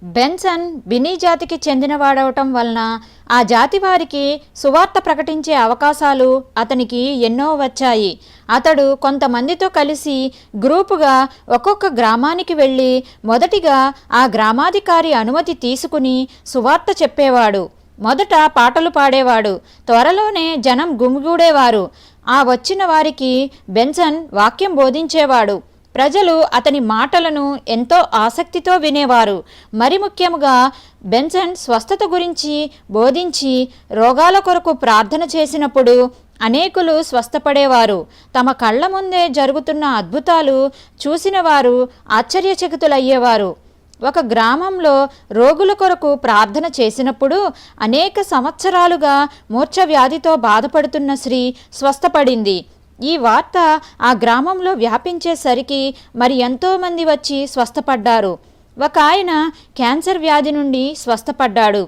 Benson బినీ జాతికి చెందినవాడవటం వలన ఆ జాతి వారికి సువార్త ప్రకటించే అవకాశాలు అతనికి ఎన్నో వచ్చాయి. అతడు కొంతమందితో కలిసి గ్రూపుగా ఒక్కొక్క గ్రామానికి వెళ్ళి మొదటిగా ఆ గ్రామాధికారి అనుమతి తీసుకుని సువార్త చెప్పేవాడు. మొదట పాటలు పాడేవాడు. త్వరలోనే జనం గుమిగూడేవారు. ఆ వచ్చిన వారికి బెన్సన్ వాక్యం బోధించేవాడు. ప్రజలు అతని మాటలను ఎంతో ఆసక్తితో వినేవారు. మరి ముఖ్యముగా బెన్సన్ స్వస్థత గురించి బోధించి రోగాల కొరకు ప్రార్థన చేసినప్పుడు అనేకులు స్వస్థపడేవారు. తమ కళ్ళ ముందే జరుగుతున్న అద్భుతాలు చూసిన వారు ఆశ్చర్యచకితులయ్యేవారు. ఒక గ్రామంలో రోగుల కొరకు ప్రార్థన చేసినప్పుడు అనేక సంవత్సరాలుగా మూర్ఛ వ్యాధితో బాధపడుతున్న స్త్రీ స్వస్థపడింది. ఈ వార్త ఆ గ్రామంలో వ్యాపించేసరికి మరి ఎంతోమంది వచ్చి స్వస్థపడ్డారు. ఒక ఆయన క్యాన్సర్ వ్యాధి నుండి స్వస్థపడ్డాడు.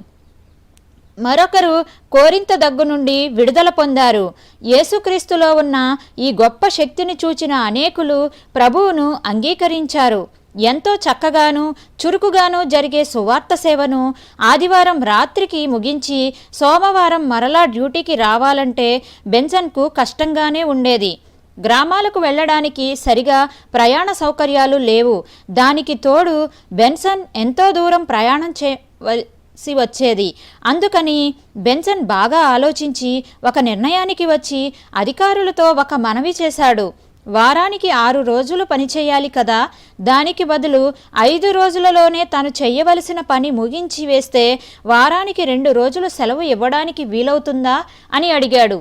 మరొకరు కోరింత దగ్గు నుండి విడుదల పొందారు. యేసుక్రీస్తులో ఉన్న ఈ గొప్ప శక్తిని చూచిన అనేకులు ప్రభువును అంగీకరించారు. ఎంతో చక్కగాను చురుకుగాను జరిగే సువార్త సేవను ఆదివారం రాత్రికి ముగించి సోమవారం మరలా డ్యూటీకి రావాలంటే బెన్సన్కు కష్టంగానే ఉండేది. గ్రామాలకు వెళ్ళడానికి సరిగా ప్రయాణ సౌకర్యాలు లేవు. దానికి తోడు బెన్సన్ ఎంతో దూరం ప్రయాణం వచ్చేది. అందుకని బెన్సన్ బాగా ఆలోచించి ఒక నిర్ణయానికి వచ్చి అధికారులతో ఒక మనవి చేశాడు. వారానికి 6 రోజులు పనిచేయాలి కదా, దానికి బదులు 5 రోజులలోనే తను చెయ్యవలసిన పని ముగించి వేస్తే వారానికి 2 రోజులు సెలవు ఇవ్వడానికి వీలవుతుందా అని అడిగాడు.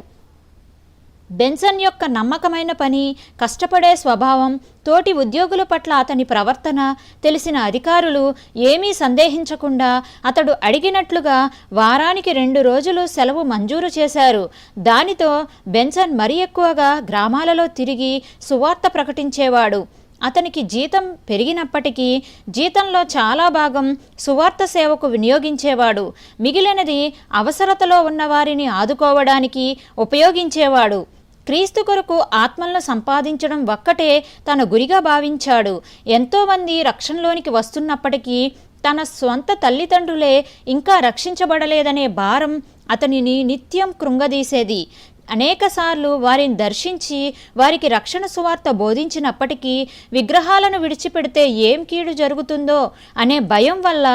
బెన్సన్ యొక్క నమ్మకమైన పని, కష్టపడే స్వభావం, తోటి ఉద్యోగుల పట్ల అతని ప్రవర్తన తెలిసిన అధికారులు ఏమీ సందేహించకుండా అతడు అడిగినట్లుగా వారానికి 2 రోజులు సెలవు మంజూరు చేశారు. దానితో బెన్సన్ మరీ ఎక్కువగా గ్రామాలలో తిరిగి సువార్త ప్రకటించేవాడు. అతనికి జీతం పెరిగినప్పటికీ జీతంలో చాలా భాగం సువార్త సేవకు వినియోగించేవాడు. మిగిలినది అవసరతలో ఉన్నవారిని ఆదుకోవడానికి ఉపయోగించేవాడు. క్రీస్తు కొరకు ఆత్మలను సంపాదించడం ఒక్కటే తన గురిగా భావించాడు. ఎంతోమంది రక్షణలోనికి వస్తున్నప్పటికీ తన స్వంత తల్లిదండ్రులే ఇంకా రక్షించబడలేదనే భారం అతనిని నిత్యం కృంగదీసేది. అనేకసార్లు వారిని దర్శించి వారికి రక్షణ సువార్త బోధించినప్పటికీ విగ్రహాలను విడిచిపెడితే ఏం కీడు జరుగుతుందో అనే భయం వల్ల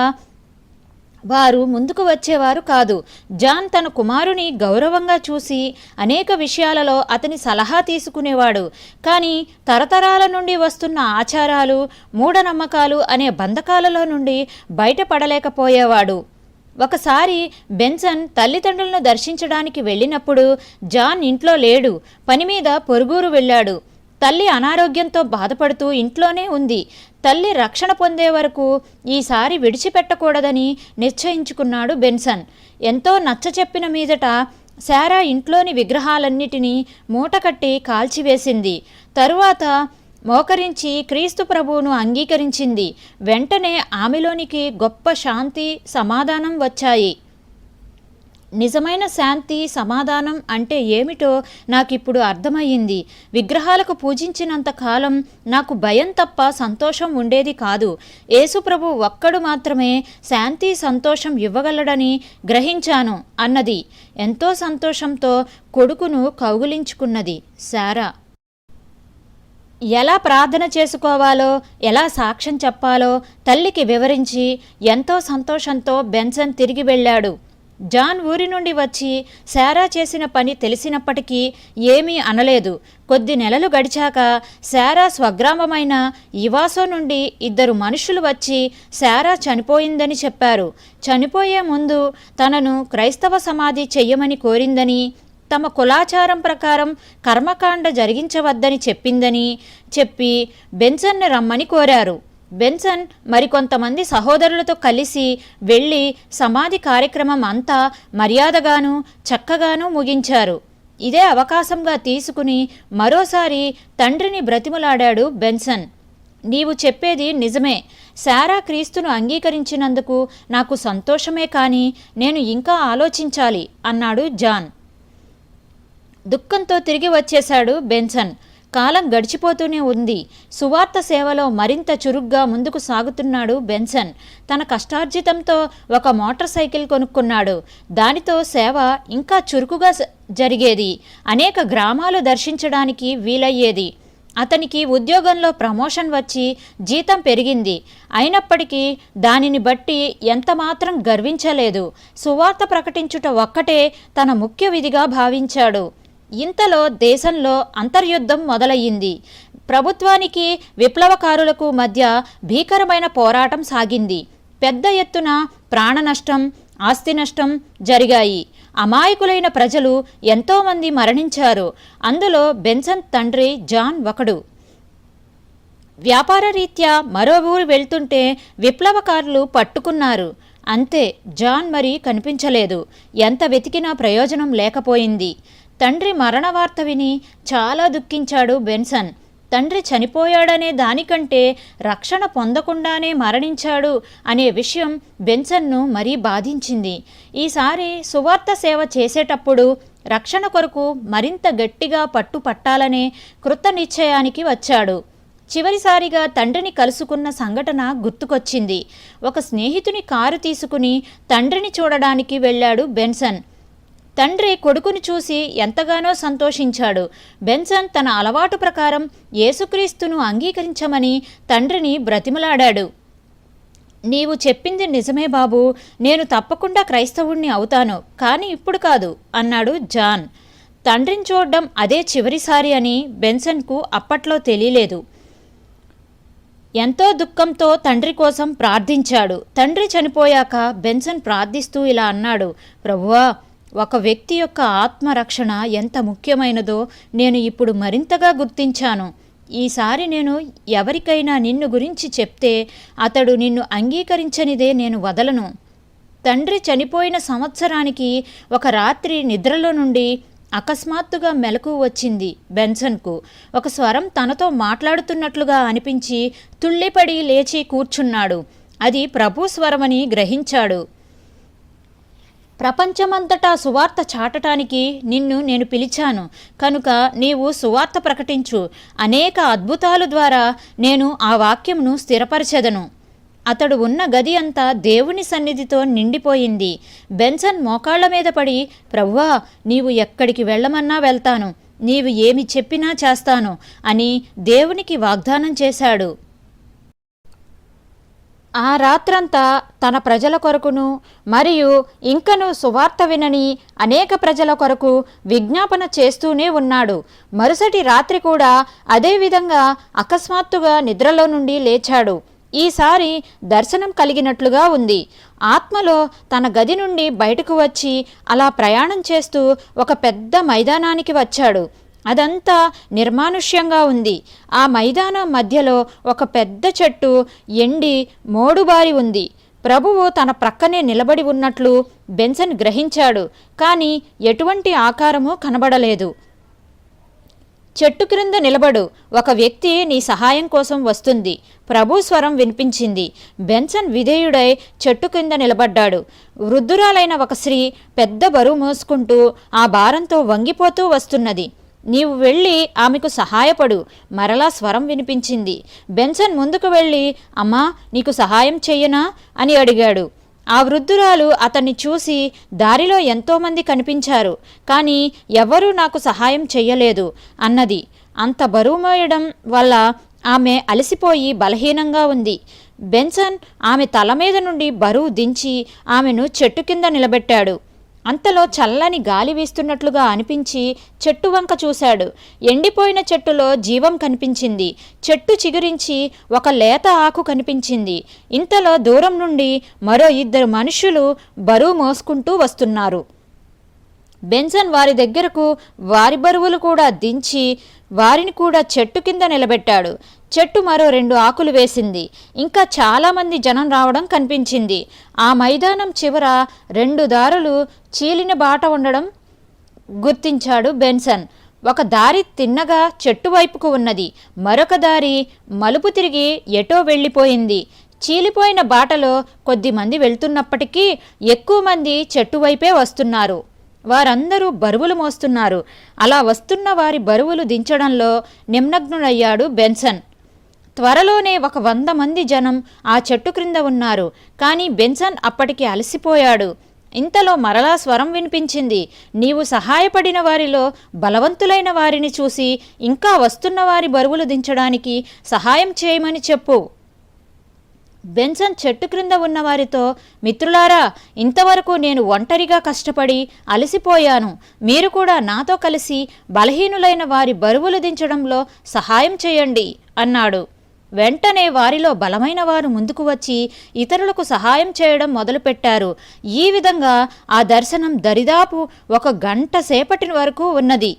వారు ముందుకు వచ్చేవారు కాదు. జాన్ తన కుమారుని గౌరవంగా చూసి అనేక విషయాలలో అతని సలహా తీసుకునేవాడు. కానీ తరతరాల నుండి వస్తున్న ఆచారాలు, మూఢనమ్మకాలు అనే బంధకాలలో నుండి బయటపడలేకపోయేవాడు. ఒకసారి బెన్సన్ తల్లిదండ్రులను దర్శించడానికి వెళ్ళినప్పుడు జాన్ ఇంట్లో లేడు. పని మీద పొరుగురు వెళ్ళాడు. తల్లి అనారోగ్యంతో బాధపడుతూ ఇంట్లోనే ఉంది. తల్లి రక్షణ పొందే వరకు ఈసారి విడిచిపెట్టకూడదని నిశ్చయించుకున్నాడు బెన్సన్. ఎంతో నచ్చచెప్పిన మీదట శారా ఇంట్లోని విగ్రహాలన్నిటినీ మూటకట్టి కాల్చివేసింది. తరువాత మోకరించి క్రీస్తు ప్రభువును అంగీకరించింది. వెంటనే ఆమెలోనికి గొప్ప శాంతి, సమాధానం వచ్చాయి. నిజమైన శాంతి, సమాధానం అంటే ఏమిటో నాకిప్పుడు అర్థమయ్యింది. విగ్రహాలకు పూజించినంత కాలం నాకు భయం తప్ప సంతోషం ఉండేది కాదు. యేసుప్రభు ఒక్కడు మాత్రమే శాంతి, సంతోషం ఇవ్వగలడని గ్రహించాను అన్నది. ఎంతో సంతోషంతో కొడుకును కౌగిలించుకున్నది శారా. ఎలా ప్రార్థన చేసుకోవాలో, ఎలా సాక్ష్యం చెప్పాలో తల్లికి వివరించి ఎంతో సంతోషంతో బెన్సన్ తిరిగి వెళ్ళాడు. జాన్ ఊరి నుండి వచ్చి శారా చేసిన పని తెలిసినప్పటికీ ఏమీ అనలేదు. కొద్ది నెలలు గడిచాక శారా స్వగ్రామమైన ఇవాసో నుండి 2 మనుషులు వచ్చి శారా చనిపోయిందని చెప్పారు. చనిపోయే ముందు తనను క్రైస్తవ సమాధి చెయ్యమని కోరిందని, తమ కులాచారం ప్రకారం కర్మకాండ జరిగించవద్దని చెప్పిందని చెప్పి బెన్సన్ను రమ్మని కోరారు. బెన్సన్ మరికొంతమంది సహోదరులతో కలిసి వెళ్ళి సమాధి కార్యక్రమం అంతా మర్యాదగాను చక్కగాను ముగించారు. ఇదే అవకాశంగా తీసుకుని మరోసారి తండ్రిని బ్రతిమలాడాడు బెన్సన్. నీవు చెప్పేది నిజమే. శారా క్రీస్తును అంగీకరించినందుకు నాకు సంతోషమే, కానీ నేను ఇంకా ఆలోచించాలి అన్నాడు జాన్. దుఃఖంతో తిరిగి వచ్చేశాడు బెన్సన్. కాలం గడిచిపోతూనే ఉంది. సువార్త సేవలో మరింత చురుగ్గా ముందుకు సాగుతున్నాడు బెన్సన్. తన కష్టార్జితంతో ఒక మోటార్ సైకిల్ కొనుక్కున్నాడు. దానితో సేవ ఇంకా చురుకుగా జరిగేది. అనేక గ్రామాలు దర్శించడానికి వీలయ్యేది. అతనికి ఉద్యోగంలో ప్రమోషన్ వచ్చి జీతం పెరిగింది. అయినప్పటికీ దానిని బట్టి ఎంతమాత్రం గర్వించలేదు. సువార్త ప్రకటించుట ఒక్కటే తన ముఖ్య విధిగా భావించాడు. ఇంతలో దేశంలో అంతర్యుద్ధం మొదలయ్యింది. ప్రభుత్వానికి విప్లవకారులకు మధ్య భీకరమైన పోరాటం సాగింది. పెద్ద ఎత్తున ప్రాణ నష్టం, ఆస్తి నష్టం జరిగాయి. అమాయకులైన ప్రజలు ఎంతోమంది మరణించారు. అందులో బెన్సన్ తండ్రి జాన్ ఒకడు. వ్యాపార రీత్యా మరో ఊరు వెళ్తుంటే విప్లవకారులు పట్టుకున్నారు. అంతే, జాన్ మరి కనిపించలేదు. ఎంత వెతికినా ప్రయోజనం లేకపోయింది. తండ్రి మరణ వార్త విని చాలా దుఃఖించాడు బెన్సన్. తండ్రి చనిపోయాడనే దానికంటే రక్షణ పొందకుండానే మరణించాడు అనే విషయం బెన్సన్ను మరీ బాధించింది. ఈసారి సువార్త సేవ చేసేటప్పుడు రక్షణ కొరకు మరింత గట్టిగా పట్టుపట్టాలనే కృత నిశ్చయానికి వచ్చాడు. చివరిసారిగా తండ్రిని కలుసుకున్న సంఘటన గుర్తుకొచ్చింది. ఒక స్నేహితుని కారు తీసుకుని తండ్రిని చూడడానికి వెళ్ళాడు బెన్సన్. తండ్రి కొడుకుని చూసి ఎంతగానో సంతోషించాడు. బెన్సన్ తన అలవాటు ప్రకారం యేసుక్రీస్తును అంగీకరించమని తండ్రిని బ్రతిమలాడాడు. నీవు చెప్పింది నిజమే బాబూ, నేను తప్పకుండా క్రైస్తవుణ్ణి అవుతాను, కానీ ఇప్పుడు కాదు అన్నాడు జాన్. తండ్రిని చూడడం అదే చివరిసారి అని బెన్సన్కు అప్పట్లో తెలియలేదు. ఎంతో దుఃఖంతో తండ్రి కోసం ప్రార్థించాడు. తండ్రి చనిపోయాక బెన్సన్ ప్రార్థిస్తూ ఇలా అన్నాడు, ప్రభువా, ఒక వ్యక్తి యొక్క ఆత్మరక్షణ ఎంత ముఖ్యమైనదో నేను ఇప్పుడు మరింతగా గుర్తించాను. ఈసారి నేను ఎవరికైనా నిన్ను గురించి చెప్తే అతడు నిన్ను అంగీకరించనిదే నేను వదలను. తండ్రి చనిపోయిన సంవత్సరానికి ఒక రాత్రి నిద్రలో నుండి అకస్మాత్తుగా మెలకువ వచ్చింది బెన్సన్కు. ఒక స్వరం తనతో మాట్లాడుతున్నట్లుగా అనిపించి తుళ్ళిపడి లేచి కూర్చున్నాడు. అది ప్రభు స్వరమని గ్రహించాడు. ప్రపంచమంతటా సువార్త చాటటానికి నిన్ను నేను పిలిచాను కనుక నీవు సువార్త ప్రకటించు. అనేక అద్భుతాల ద్వారా నేను ఆ వాక్యంను స్థిరపరచెదను. అతడు ఉన్న గది అంతా దేవుని సన్నిధితో నిండిపోయింది. బెన్సన్ మోకాళ్ల మీద పడి, ప్రభువా, నీవు ఎక్కడికి వెళ్ళమన్నా వెళ్తాను, నీవు ఏమి చెప్పినా చేస్తాను అని దేవునికి వాగ్దానం చేశాడు. ఆ రాత్రంతా తన ప్రజల కొరకును మరియు ఇంకను సువార్త వినని అనేక ప్రజల కొరకు విజ్ఞాపన చేస్తూనే ఉన్నాడు. మరుసటి రాత్రి కూడా అదేవిధంగా అకస్మాత్తుగా నిద్రలో నుండి లేచాడు. ఈసారి దర్శనం కలిగినట్లుగా ఉంది. ఆత్మలో తన గది నుండి బయటకు వచ్చి అలా ప్రయాణం చేస్తూ ఒక పెద్ద మైదానానికి వచ్చాడు. అదంతా నిర్మానుష్యంగా ఉంది. ఆ మైదానం మధ్యలో ఒక పెద్ద చెట్టు ఎండి మోడుబారి ఉంది. ప్రభువు తన ప్రక్కనే నిలబడి ఉన్నట్లు బెన్సన్ గ్రహించాడు. కానీ ఎటువంటి ఆకారము కనబడలేదు. చెట్టు క్రింద నిలబడు, ఒక వ్యక్తి నీ సహాయం కోసం వస్తుంది, ప్రభు స్వరం వినిపించింది. బెన్సన్ విధేయుడై చెట్టు కింద నిలబడ్డాడు. వృద్ధురాలైన ఒక స్త్రీ పెద్ద బరువు మోసుకుంటూ ఆ భారంతో వంగిపోతూ వస్తున్నది. నీవు వెళ్ళి ఆమెకు సహాయపడు, మరలా స్వరం వినిపించింది. బెన్సన్ ముందుకు వెళ్ళి, అమ్మా, నీకు సహాయం చెయ్యనా అని అడిగాడు. ఆ వృద్ధురాలు అతన్ని చూసి, దారిలో ఎంతోమంది కనిపించారు, కానీ ఎవ్వరూ నాకు సహాయం చెయ్యలేదు అన్నది. అంత బరువు మోయడం వల్ల ఆమె అలసిపోయి బలహీనంగా ఉంది. బెన్సన్ ఆమె తల మీద నుండి బరువు దించి ఆమెను చెట్టు కింద నిలబెట్టాడు. అంతలో చల్లని గాలి వీస్తున్నట్లుగా అనిపించి చెట్టు వంక చూశాడు. ఎండిపోయిన చెట్టులో జీవం కనిపించింది. చెట్టు చిగురించి ఒక లేత ఆకు కనిపించింది. ఇంతలో దూరం నుండి మరో 2 మనుషులు బరువు మోసుకుంటూ వస్తున్నారు. బెన్సన్ వారి దగ్గరకు వారి బరువులు కూడా దించి వారిని కూడా చెట్టు కింద నిలబెట్టాడు. చెట్టు మరో 2 ఆకులు వేసింది. ఇంకా చాలామంది జనం రావడం కనిపించింది. ఆ మైదానం చివర 2 దారులు చీలిన బాట ఉండడం గుర్తించాడు బెన్సన్. ఒక దారి తిన్నగా చెట్టు వైపుకు ఉన్నది, మరొక దారి మలుపు తిరిగి ఎటో వెళ్ళిపోయింది. చీలిపోయిన బాటలో కొద్దిమంది వెళ్తున్నప్పటికీ ఎక్కువ మంది చెట్టు వైపే వస్తున్నారు. వారందరూ బరువులు మోస్తున్నారు. అలా వస్తున్న వారి బరువులు దించడంలో నిమగ్నుడయ్యాడు బెన్సన్. త్వరలోనే 100 మంది జనం ఆ చెట్టు క్రింద ఉన్నారు. కానీ బెన్సన్ అప్పటికి అలసిపోయాడు. ఇంతలో మరలా స్వరం వినిపించింది. నీవు సహాయపడిన వారిలో బలవంతులైన వారిని చూసి ఇంకా వస్తున్న వారి బరువులు దించడానికి సహాయం చేయమని చెప్పు. బెన్సన్ చెట్టు క్రింద ఉన్న వారితో, మిత్రులారా, ఇంతవరకు నేను ఒంటరిగా కష్టపడి అలసిపోయాను. మీరు కూడా నాతో కలిసి బలహీనులైన వారి బరువులు దించడంలో సహాయం చేయండి అన్నాడు. వెంటనే వారిలో బలమైన వారు ముందుకు వచ్చి ఇతరులకు సహాయం చేయడం మొదలుపెట్టారు. ఈ విధంగా ఆ దర్శనం దరిదాపు 1 గంట సేపటి వరకు ఉన్నది.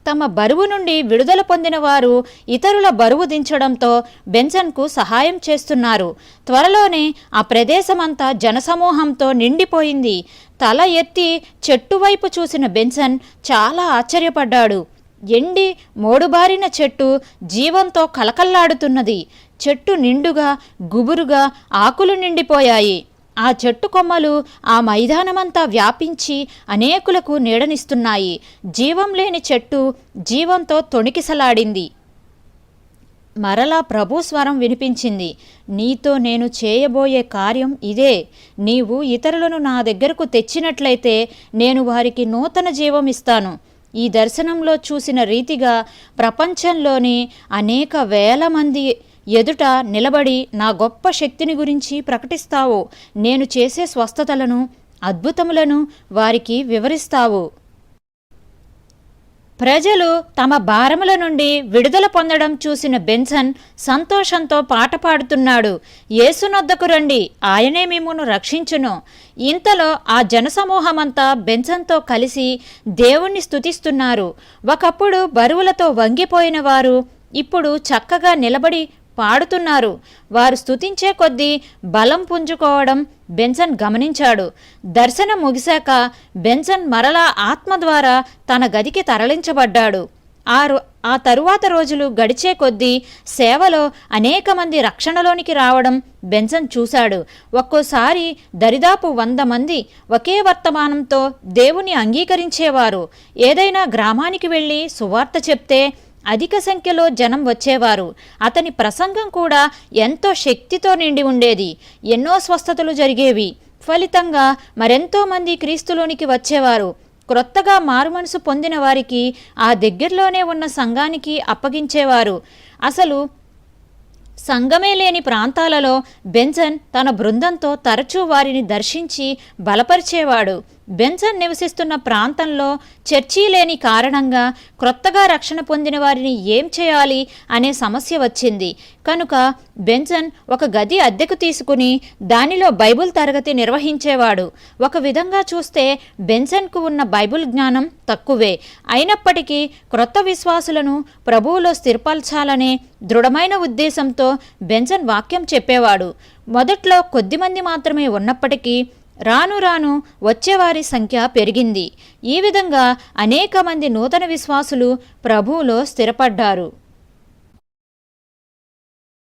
తమ బరువు నుండి విడుదల పొందిన వారు ఇతరుల బరువు దించడంతో బెన్సన్కు సహాయం చేస్తున్నారు. త్వరలోనే ఆ ప్రదేశమంతా జనసమూహంతో నిండిపోయింది. తల ఎత్తి చెట్టు వైపు చూసిన బెన్సన్ చాలా ఆశ్చర్యపడ్డాడు. ఎండి మోడుబారిన చెట్టు జీవంతో కలకల్లాడుతున్నది. చెట్టు నిండుగా గుబురుగా ఆకులు నిండిపోయాయి. ఆ చెట్టు కొమ్మలు ఆ మైదానమంతా వ్యాపించి అనేకులకు నీడనిస్తున్నాయి. జీవం లేని చెట్టు జీవంతో తొణికిసలాడింది. మరలా ప్రభు స్వరం వినిపించింది. నీతో నేను చేయబోయే కార్యం ఇదే. నీవు ఇతరులను నా దగ్గరకు తెచ్చినట్లయితే నేను వారికి నూతన జీవం ఇస్తాను. ఈ దర్శనంలో చూసిన రీతిగా ప్రపంచంలోని అనేక వేల మంది ఎదుట నిలబడి నా గొప్ప శక్తిని గురించి ప్రకటిస్తావు. నేను చేసే స్వస్థతలను, అద్భుతములను వారికి వివరిస్తావు. ప్రజలు తమ భారముల నుండి విడుదల పొందడం చూసిన బెన్సన్ సంతోషంతో పాట పాడుతున్నాడు. యేసునొద్దకు రండి, ఆయనే మిమ్మును రక్షించును. ఇంతలో ఆ జనసమూహమంతా బెన్సన్తో కలిసి దేవుణ్ణి స్తుతిస్తున్నారు. ఒకప్పుడు బరువులతో వంగిపోయిన వారు ఇప్పుడు చక్కగా నిలబడి పాడుతున్నారు. వారు స్తుతించే కొద్దీ బలం పుంజుకోవడం బెన్సన్ గమనించాడు. దర్శనం ముగిశాక బెన్సన్ మరలా ఆత్మ ద్వారా తన గదికి తరలించబడ్డాడు. ఆ తరువాత రోజులు గడిచే కొద్దీ సేవలో అనేక మంది రక్షణలోనికి రావడం బెన్సన్ చూశాడు. ఒక్కోసారి దరిదాపు 100 మంది ఒకే వర్తమానంతో దేవుని అంగీకరించేవారు. ఏదైనా గ్రామానికి వెళ్ళి సువార్త చెప్తే అధిక సంఖ్యలో జనం వచ్చేవారు. అతని ప్రసంగం కూడా ఎంతో శక్తితో నిండి ఉండేది. ఎన్నో స్వస్థతలు జరిగేవి. ఫలితంగా మరెంతో మంది క్రీస్తులోనికి వచ్చేవారు. క్రొత్తగా మారుమనసు పొందిన వారికి ఆ దగ్గరలోనే ఉన్న సంఘానికి అప్పగించేవారు. అసలు సంఘమే లేని ప్రాంతాలలో బెన్సన్ తన బృందంతో తరచూ వారిని దర్శించి బలపరిచేవాడు. బెన్సన్ నివసిస్తున్న ప్రాంతంలో చర్చీ లేని కారణంగా క్రొత్తగా రక్షణ పొందిన వారిని ఏం చేయాలి అనే సమస్య వచ్చింది. కనుక బెన్సన్ ఒక గది అద్దెకు తీసుకుని దానిలో బైబిల్ తరగతి నిర్వహించేవాడు. ఒక విధంగా చూస్తే బెన్సన్కు ఉన్న బైబిల్ జ్ఞానం తక్కువే. అయినప్పటికీ క్రొత్త విశ్వాసులను ప్రభువులో స్థిరపరచాలనే దృఢమైన ఉద్దేశంతో బెన్సన్ వాక్యం చెప్పేవాడు. మొదట్లో కొద్దిమంది మాత్రమే ఉన్నప్పటికీ రాను రాను వచ్చేవారి సంఖ్య పెరిగింది. ఈ విధంగా అనేక మంది నూతన విశ్వాసులు ప్రభువులో స్థిరపడ్డారు.